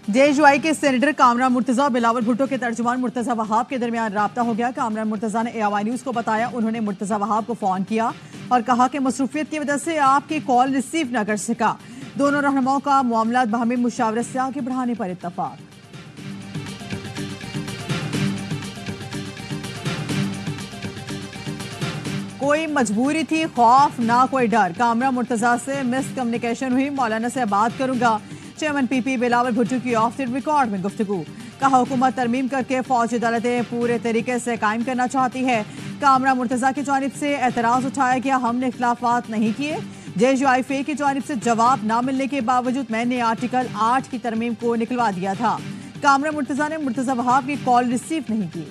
जेएचयूआई के सेनेटर कामरान मुर्तजा और बिलावल भुट्टो के तर्जुमान मुर्तजा वहाब के दरमियान राब्ता हो गया। कामरान मुर्तजा ने एआईवाई न्यूज को बताया उन्होंने मुर्तजा वहाब को फोन किया और कहा कि मसरूफियत की वजह से आपकी कॉल रिसीव न कर सका। दोनों रहनुमाओं का मामला बाहमी मुशावरत से आगे बढ़ाने पर इत्तफाक। कोई मजबूरी थी, खौफ ना कोई डर। कामरान मुर्तजा से मिस कम्युनिकेशन हुई, मौलाना से बात करूंगा। चेयरमैन पीपी बिलावल भुट्टो की ऑफ द रिकॉर्ड में गुफ्तगू। कहा हुकूमत तरमीम करके फौजी अदालतें पूरे तरीके से कायम करना चाहती है। कामरान मुर्तजा की जानिब से एतराज उठाया गया, हमने इख्तिलाफात नहीं किए। जेएचयूआई की जानिब से जवाब न मिलने के बावजूद मैंने आर्टिकल 8 की तरमीम को निकलवा दिया था। कामरान मुर्तजा ने मुर्तजा वहाब की कॉल रिसीव नहीं की।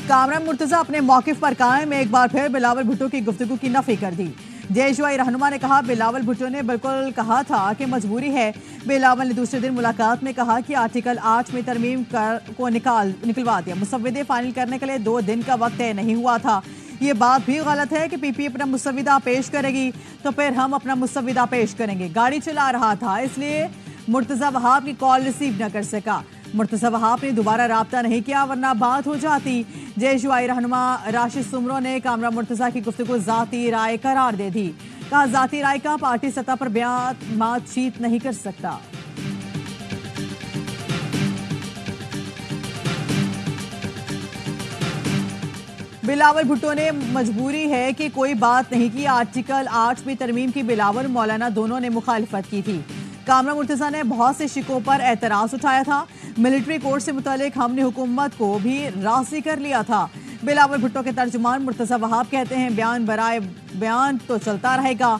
कामरान मुर्तजा अपने मौकिफ पर कायम, एक बार फिर बिलावल भुट्टो की गुफ्तगू की नफी कर दी। जेएचयूआई रहनुमा ने कहा बिलावल भुट्टो ने बिल्कुल कहा था कि मजबूरी है। बिलावल ने दूसरे दिन मुलाकात में कहा कि आर्टिकल 8 में तरमीम को निकलवा दिया। मुसव्विदे फाइनल करने के लिए 2 दिन का वक्त तय नहीं हुआ था। ये बात भी गलत है कि पीपी अपना मुसव्विदा पेश करेगी तो फिर हम अपना मुसव्विदा पेश करेंगे। गाड़ी चला रहा था इसलिए मुर्तजा वहाब की कॉल रिसीव न कर सका। मुर्तजा वहाब ने दोबारा राब्ता नहीं किया वरना बात हो जाती। जेएचयूआई रहनुमा राशिद सुमरो ने कामरान मुर्तजा की गुफ्तगू जाती राय करार दे दी। कहा जाती राय का पार्टी सतह पर बयान बातचीत नहीं कर सकता। बिलावल भुट्टो ने मजबूरी है कि कोई बात नहीं की। आर्टिकल 8 में तरमीम की बिलावल मौलाना दोनों ने मुखालिफत की थी। कामरान मुर्तजा ने बहुत से शिकों पर एतराज उठाया था। मिलिट्री कोर्ट से मुतालिक हमने हुकूमत को भी राजी कर लिया था। बिलावल भुट्टो के तर्जुमान मुर्तजा वहाब कहते हैं बयान बराए बयान तो चलता रहेगा।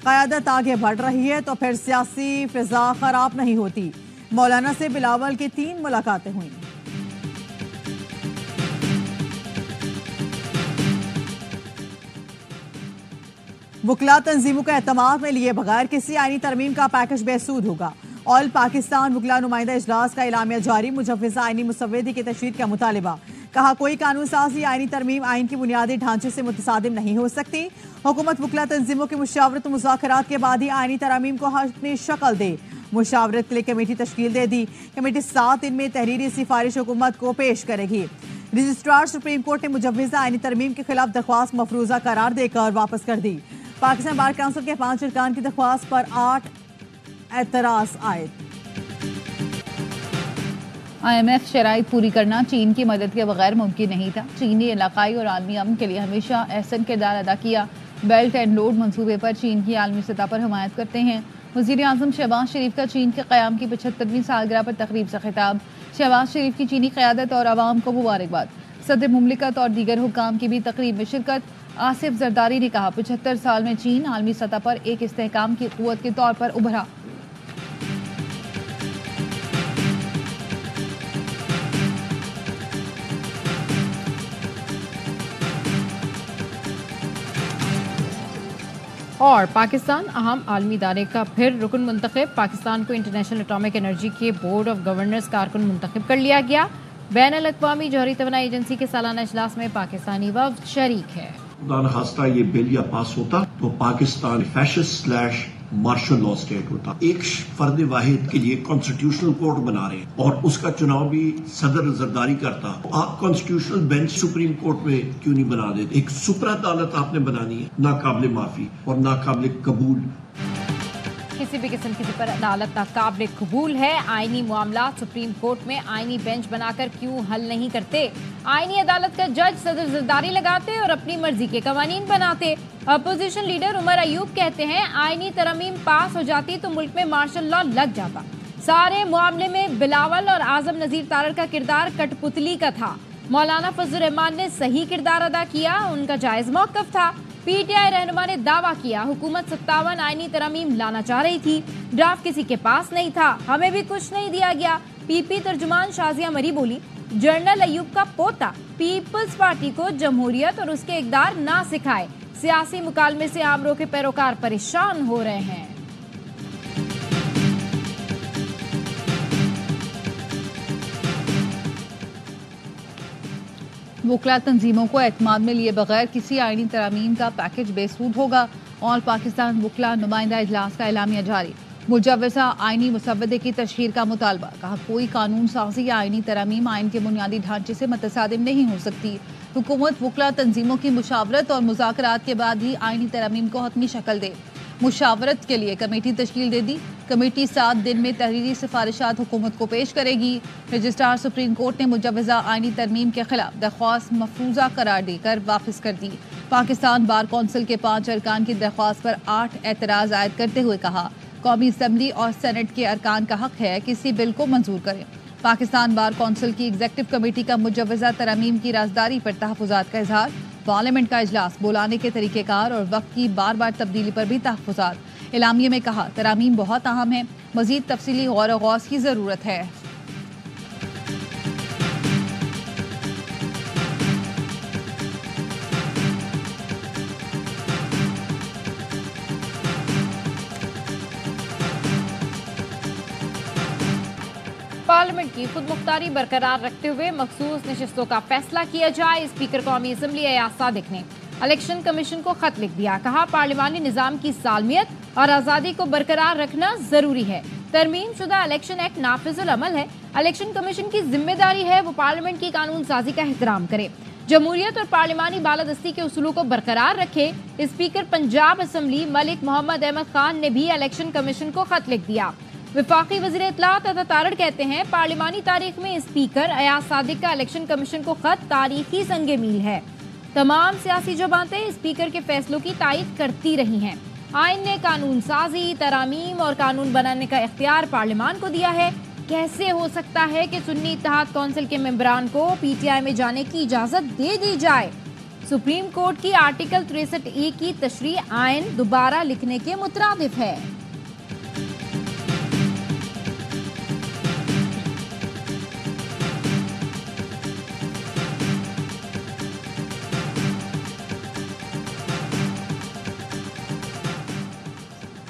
क़यादत आगे बढ़ रही है तो फिर सियासी फिजा खराब नहीं होती। मौलाना से बिलावल की 3 मुलाकातें हुई। वकला तंजीमों का एतमाद में लिए बगैर किसी आईनी तरमीम का पैकेज बेसूद होगा। ऑल पाकिस्तान वकला नुमाइंदा इजलास का इलामिया जारी। मुजव्विज़ा आईनी मुसव्विदी की तशरीह का मुतालिबा। कहा कोई कानून साजी आईनी तरमीम आइन की बुनियादी ढांचे से मुतसादिम नहीं हो सकती। हुकूमत वकला तंजीमों की मुशावरत और मुज़ाकरात के बाद ही आईनी तरमीम को हतमी शक्ल दे। मुशावरत के लिए कमेटी तश्कील दे दी। कमेटी 7 दिन में तहरीरी सिफारिश हुकूमत को पेश करेगी। रजिस्ट्रार सुप्रीम कोर्ट ने मुजव्विज़ा आईनी तरमीम के खिलाफ दरख्वास्त मफरूजा करार देकर वापस कर दी। पाकिस्तान बार काउंसिल के 5 अरकान की दरख्वास्त पर 8 एतराज आए। IMF शराइत पूरी करना चीन की मदद के बगैर मुमकिन नहीं था। चीन ने इलाकाई और आलमी अमन के लिए हमेशा अहसन किरदार अदा किया। बेल्ट एंड रोड मंसूबे पर चीन की आलमी सतह पर हमायत करते हैं। वज़ीर आज़म शहबाज शरीफ का चीन के क़याम की 75वीं सालगिरह पर तकरीब से खिताब। शहबाज शरीफ की चीनी क़यादत और आवाम को मुबारकबाद। सदर मुमलिकत और दीगर हुक्काम की भी तकरीब में शिरकत। आसिफ जरदारी ने कहा 75 साल में चीन आलमी सतह पर एक इस्तेहकाम की क़ुव्वत के तौर पर उभरा। और पाकिस्तान अहम आलमी इदारे का फिर रुकन मुंतखब। पाकिस्तान को इंटरनेशनल एटॉमिक एनर्जी के बोर्ड ऑफ गवर्नर्स का कारकुन मुंतखब कर लिया गया। बैन-अल-अक़वामी जौहरी तवानाई एजेंसी के सालाना इजलास में पाकिस्तानी वफ़द शरीक है। खुदा न खास्ता ये बिल या पास होता तो Pakistan fascist / martial law state होता। एक फर्द वाहिद के लिए कॉन्स्टिट्यूशनल कोर्ट बना रहे हैं और उसका चुनाव भी सदर जरदारी करता। आप कॉन्स्टिट्यूशनल बेंच सुप्रीम कोर्ट में क्यों नहीं बना देते? एक सुपर अदालत आपने बनानी है, नाकाबिल माफी और नाकाबिल कबूल। किसी भी किस्म की सुपर अदालत नाकाबिल कबूल है। आईनी मामला सुप्रीम कोर्ट में आईनी बेंच बनाकर क्यों हल नहीं करते? आईनी अदालत का जज सदर जरदारी लगाते और अपनी मर्जी के कवानीन बनाते। अपोजिशन लीडर उमर अयूब कहते हैं आईनी तरमीम पास हो जाती तो मुल्क में मार्शल लॉ लग जाता। सारे मामले में बिलावल और आजम नजीर तारड़ का किरदार कठपुतली का था। मौलाना फजल रहमान ने सही किरदार अदा किया, उनका जायज मौकफ था। पीटीआई रहनुमा ने दावा किया हुकूमत 57 आईनी तरमीम लाना चाह रही थी, ड्राफ्ट किसी के पास नहीं था, हमें भी कुछ नहीं दिया गया। पीपी तर्जुमान शाजिया मरी बोली जनरल अयूब का पोता पीपल्स पार्टी को जमहूरियत और उसके इक़दार ना सिखाए। सियासी मुकालमे से आमरों के पैरोकार परेशान हो रहे हैं। वकला तंजीमों को एतमाद में लिए बगैर किसी आईनी तरामीम का पैकेज बेसूद होगा। ऑल पाकिस्तान वकला नुमाइंदा इजलास का एलामिया जारी। मुजव्वज़ा आईनी मुसव्वदे की तशहीर का मुतालबा। कहा कोई कानून साजी या आईनी तरामीम आइन के बुनियादी ढांचे से मुतसादिम नहीं हो सकती। हुकूमत वकला तंजीमों की मुशावरत और मुज़ाकरात के बाद ही आईनी तरामीम को हतमी शक्ल दे। मुशावरत के लिए कमेटी तश्कील दे दी। कमेटी 7 दिन में तहरीरी सिफारिशात हुकूमत को पेश करेगी। रजिस्ट्रार सुप्रीम कोर्ट ने मुजव्वज़ा आईनी तरमीम के खिलाफ दरख्वास्त मफरूज़ा करार देकर वापस कर दी। पाकिस्तान बार कौंसिल के 5 अरकान की दरख्वास्त पर 8 एतराज़ आयद करते हुए कहा कौमी असम्बली और सेनेट के अरकान का हक है किसी बिल को मंजूर करें। पाकिस्तान बार कौंसिल की एग्जेक्टिव कमेटी का मुजव्वज़ा तरामीम की राजदारी पर तहफ़्फ़ुज़ात का इजहार। पार्लियामेंट का इजलास बुलाने के तरीक़ेकार और वक्त की बार बार तब्दीली पर भी तहफ़्फ़ुज़ात। एलामिये में कहा तरामीम बहुत अहम है, मज़ीद तफसीली गौर व गौस की ज़रूरत है। पार्लियामेंट की खुद मुख्तारी बरकरार रखते हुए मखसूस नशिस्तों का फैसला किया जाए। स्पीकर कौमी असम्बली अयाज सादिक ने इलेक्शन कमीशन को खत लिख दिया। कहा पार्लिमानी निजाम की सालमियत और आज़ादी को बरकरार रखना जरूरी है। तरमीम शुदा इलेक्शन एक्ट नाफिजुल अमल है। इलेक्शन कमीशन की जिम्मेदारी है वो पार्लियामेंट की कानून साजी का एहतराम करे, जमहूरियत और पार्लिमानी बालादस्ती के उसूलों को बरकरार रखे। स्पीकर पंजाब असम्बली मलिक मोहम्मद अहमद खान ने भी इलेक्शन कमीशन को खत लिख दिया। विफाकी वज़ीर इत्तलात अता तारड़ कहते हैं पार्लिमानी तारीख में स्पीकर अयाज सादिक का इलेक्शन कमीशन को खत तारीखी संगे मील है। तमाम सियासी जमातें स्पीकर के फैसलों की तायद करती रही हैं। आइन ने कानून साजी, तरामीम और कानून बनाने का इख्तियार पार्लियामान को दिया है। कैसे हो सकता है कि सुन्नी इत्तेहाद कौंसिल के मेंबरान को पीटीआई में जाने की इजाजत दे दी जाए। सुप्रीम कोर्ट की आर्टिकल 63A की तशरीह आइन दोबारा लिखने के मुतरादिफ है।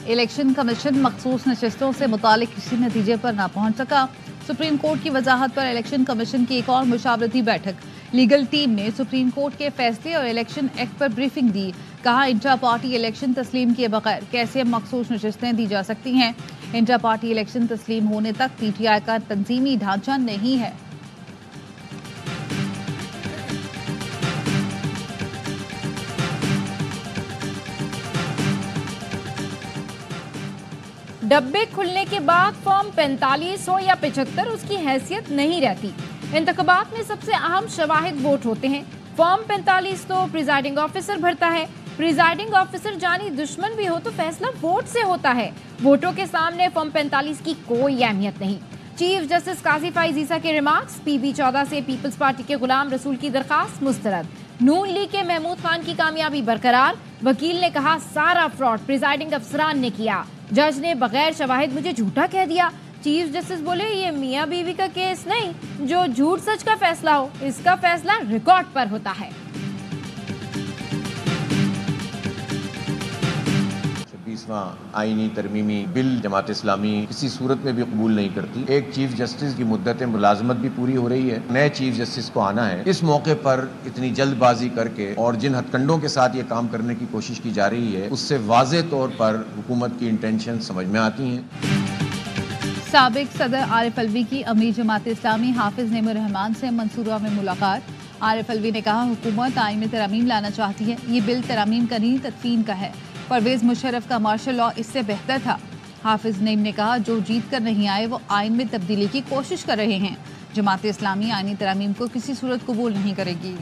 इलेक्शन कमीशन मखसूस नशिस्तों से मुतालिक किसी नतीजे पर ना पहुंच सका। सुप्रीम कोर्ट की वजाहत पर इलेक्शन कमीशन की एक और मुशावरती बैठक। लीगल टीम ने सुप्रीम कोर्ट के फैसले और इलेक्शन एक्ट पर ब्रीफिंग दी। कहा इंट्रा पार्टी इलेक्शन तस्लीम किए बगैर कैसे मखसूस नशिस्तें दी जा सकती हैं। इंट्रा पार्टी इलेक्शन तस्लीम होने तक पीटीआई का तंजीमी ढांचा नहीं है। डब्बे खुलने के बाद फॉर्म 45 हो या 75 उसकी हैसियत नहीं रहती। इंतखाबात में सबसे अहम शवाहिद वोट होते हैं। फॉर्म 45 तो प्रिजाइडिंग ऑफिसर भरता है। प्रिजाइडिंग ऑफिसर जानी दुश्मन भी हो तो फैसला वोट से होता है। वोटों के सामने फॉर्म 45 की कोई अहमियत नहीं। चीफ जस्टिस काजी फाइज ईसा के रिमार्क्स। PB 14 से पीपल्स पार्टी के गुलाम रसूल की दरखास्त मुस्तरद। नून लीग के महमूद खान की कामयाबी बरकरार। वकील ने कहा सारा फ्रॉड प्रिजाइडिंग अफसरान ने किया। जज ने बगैर शवाहिद मुझे झूठा कह दिया। चीफ जस्टिस बोले ये मियां बीवी का केस नहीं जो झूठ सच का फैसला हो, इसका फैसला रिकॉर्ड पर होता है। 26वां आईनी तरमीमी बिल जमात इस्लामी किसी सूरत में भी कबूल नहीं करती। एक चीफ जस्टिस की मुद्दत मुलाजमत भी पूरी हो रही है, नए चीफ जस्टिस को आना है। इस मौके पर इतनी जल्दबाजी करके और जिन हथकंडों के साथ ये काम करने की कोशिश की जा रही है उससे वाज़े तौर पर हुकूमत की इंटेंशन समझ में आती हैं। साबिक सदर आरिफ अलवी की अमीर जमात इस्लामी हाफिज नेमुर रहमान से मंसूरा में मुलाकात। आरिफ अलवी ने कहा हुकूमत आइन में तरामीम लाना चाहती है। ये बिल तरामीम का नहीं तदफीन का है। परवेज मुशर्रफ का मार्शल लॉ इससे बेहतर था। हाफिज नईम ने कहा जो जीत कर नहीं आए वो आइन में तब्दीली की कोशिश कर रहे हैं। जमात इस्लामी आइनी तरामीम को किसी सूरत कबूल नहीं करेगी।